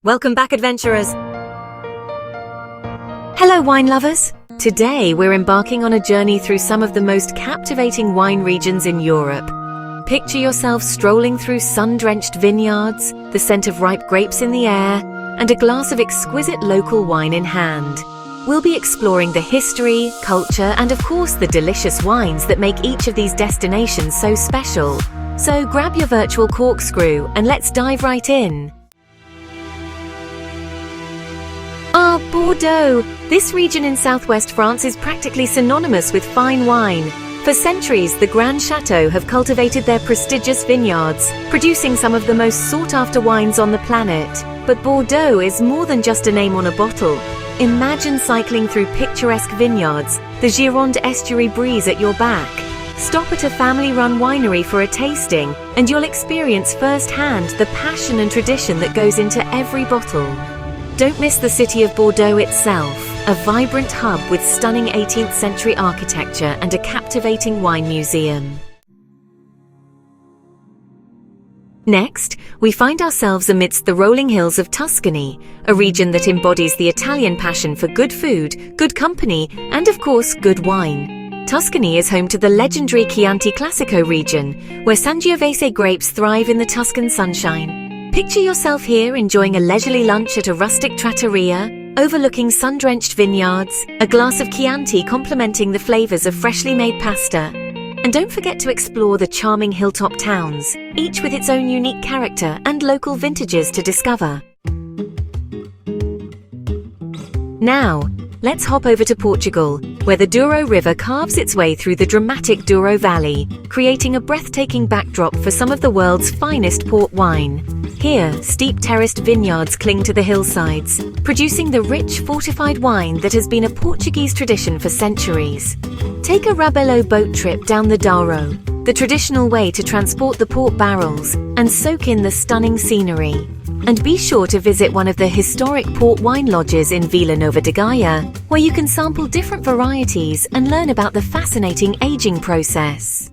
Welcome back, adventurers! Hello, wine lovers! Today we're embarking on a journey through some of the most captivating wine regions in Europe. Picture yourself strolling through sun-drenched vineyards, the scent of ripe grapes in the air, and a glass of exquisite local wine in hand. We'll be exploring the history, culture, and of course the delicious wines that make each of these destinations so special. So grab your virtual corkscrew and let's dive right in. Bordeaux! This region in southwest France is practically synonymous with fine wine. For centuries, the Grand Chateaux have cultivated their prestigious vineyards, producing some of the most sought-after wines on the planet. But Bordeaux is more than just a name on a bottle. Imagine cycling through picturesque vineyards, the Gironde estuary breeze at your back. Stop at a family-run winery for a tasting, and you'll experience firsthand the passion and tradition that goes into every bottle. Don't miss the city of Bordeaux itself, a vibrant hub with stunning 18th century architecture and a captivating wine museum. Next, we find ourselves amidst the rolling hills of Tuscany, a region that embodies the Italian passion for good food, good company, and of course, good wine. Tuscany is home to the legendary Chianti Classico region, where Sangiovese grapes thrive in the Tuscan sunshine. Picture yourself here enjoying a leisurely lunch at a rustic trattoria, overlooking sun-drenched vineyards, a glass of Chianti complementing the flavors of freshly made pasta. And don't forget to explore the charming hilltop towns, each with its own unique character and local vintages to discover. Now, let's hop over to Portugal, where the Douro River carves its way through the dramatic Douro Valley, creating a breathtaking backdrop for some of the world's finest port wine. Here, steep terraced vineyards cling to the hillsides, producing the rich, fortified wine that has been a Portuguese tradition for centuries. Take a Rabelo boat trip down the Douro, the traditional way to transport the port barrels, and soak in the stunning scenery. And be sure to visit one of the historic port wine lodges in Vila Nova de Gaia, where you can sample different varieties and learn about the fascinating aging process.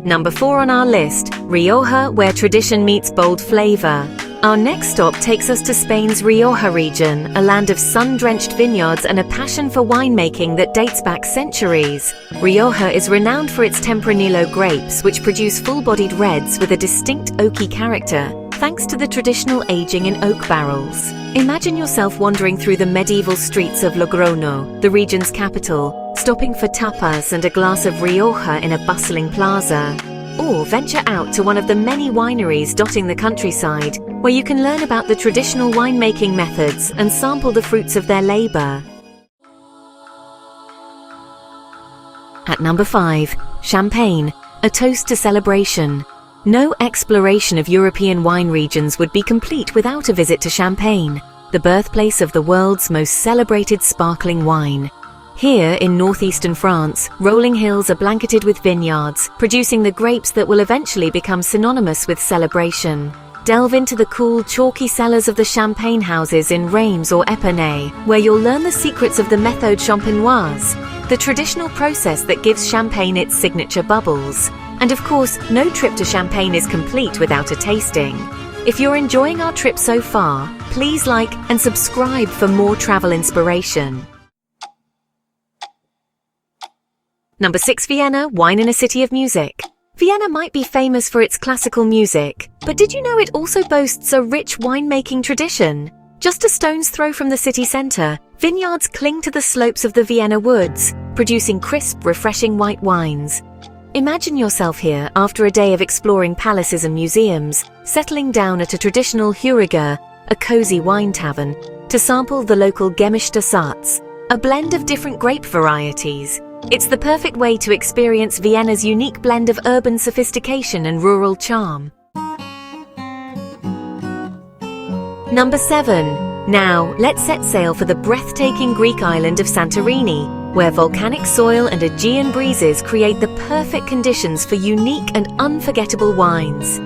Number 4 on our list, Rioja, where tradition meets bold flavor. Our next stop takes us to Spain's Rioja region, a land of sun-drenched vineyards and a passion for winemaking that dates back centuries. Rioja is renowned for its Tempranillo grapes, which produce full-bodied reds with a distinct oaky character, thanks to the traditional aging in oak barrels. Imagine yourself wandering through the medieval streets of Logroño, the region's capital, stopping for tapas and a glass of Rioja in a bustling plaza. Or venture out to one of the many wineries dotting the countryside, where you can learn about the traditional winemaking methods and sample the fruits of their labor. At number 5, Champagne, a toast to celebration. No exploration of European wine regions would be complete without a visit to Champagne, the birthplace of the world's most celebrated sparkling wine. Here, in northeastern France, rolling hills are blanketed with vineyards, producing the grapes that will eventually become synonymous with celebration. Delve into the cool, chalky cellars of the champagne houses in Reims or Épernay, where you'll learn the secrets of the méthode champenoise, the traditional process that gives champagne its signature bubbles. And of course, no trip to Champagne is complete without a tasting. If you're enjoying our trip so far, please like and subscribe for more travel inspiration. Number 6, Vienna, wine in a city of music. Vienna might be famous for its classical music, but did you know it also boasts a rich winemaking tradition? Just a stone's throw from the city centre, vineyards cling to the slopes of the Vienna woods, producing crisp, refreshing white wines. Imagine yourself here after a day of exploring palaces and museums, settling down at a traditional Heuriger, a cozy wine tavern, to sample the local Gemischter Satz, a blend of different grape varieties. It's the perfect way to experience Vienna's unique blend of urban sophistication and rural charm. Number 7. Now, let's set sail for the breathtaking Greek island of Santorini, where volcanic soil and Aegean breezes create the perfect conditions for unique and unforgettable wines.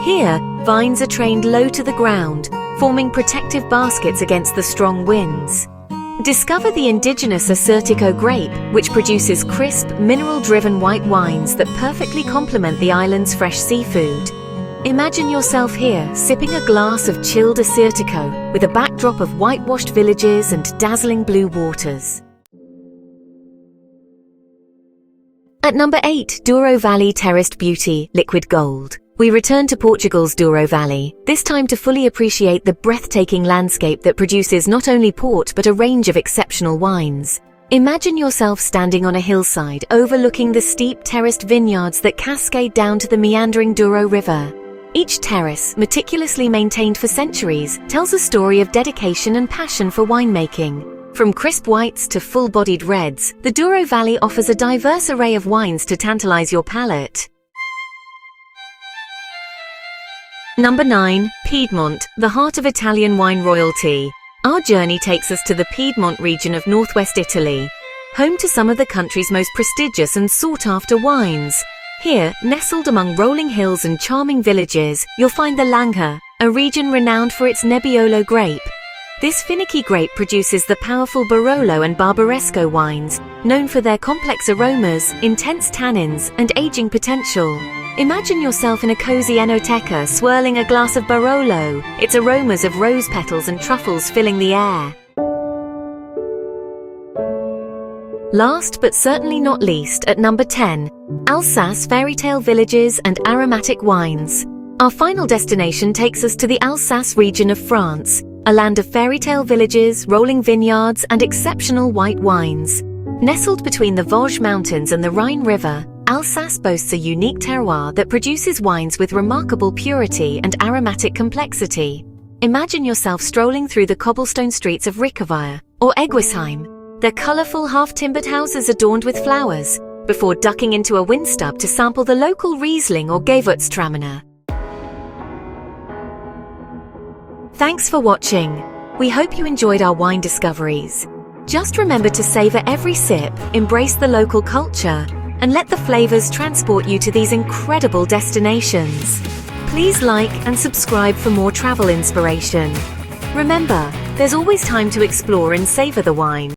Here, vines are trained low to the ground, forming protective baskets against the strong winds. Discover the indigenous Assyrtiko grape, which produces crisp, mineral-driven white wines that perfectly complement the island's fresh seafood. Imagine yourself here, sipping a glass of chilled Assyrtiko with a backdrop of whitewashed villages and dazzling blue waters. At number 8, Douro Valley Terraced Beauty, Liquid Gold. We return to Portugal's Douro Valley, this time to fully appreciate the breathtaking landscape that produces not only port but a range of exceptional wines. Imagine yourself standing on a hillside overlooking the steep terraced vineyards that cascade down to the meandering Douro River. Each terrace, meticulously maintained for centuries, tells a story of dedication and passion for winemaking. From crisp whites to full-bodied reds, the Douro Valley offers a diverse array of wines to tantalize your palate. Number 9, Piedmont, the heart of Italian wine royalty. Our journey takes us to the Piedmont region of northwest Italy, home to some of the country's most prestigious and sought-after wines. Here, nestled among rolling hills and charming villages, you'll find the Langhe, a region renowned for its Nebbiolo grape. This finicky grape produces the powerful Barolo and Barbaresco wines, known for their complex aromas, intense tannins, and aging potential. Imagine yourself in a cozy enoteca swirling a glass of Barolo, its aromas of rose petals and truffles filling the air. Last but certainly not least, at number 10, Alsace fairytale villages and aromatic wines. Our final destination takes us to the Alsace region of France, a land of fairytale villages, rolling vineyards, and exceptional white wines. Nestled between the Vosges Mountains and the Rhine River, Alsace boasts a unique terroir that produces wines with remarkable purity and aromatic complexity. Imagine yourself strolling through the cobblestone streets of Rickeweir or Eguisheim, their colourful half-timbered houses adorned with flowers, before ducking into a windstub to sample the local Riesling or Gewürztraminer. Thanks for watching. We hope you enjoyed our wine discoveries. Just remember to savour every sip, embrace the local culture, and let the flavours transport you to these incredible destinations. Please like and subscribe for more travel inspiration. Remember, there's always time to explore and savour the wine.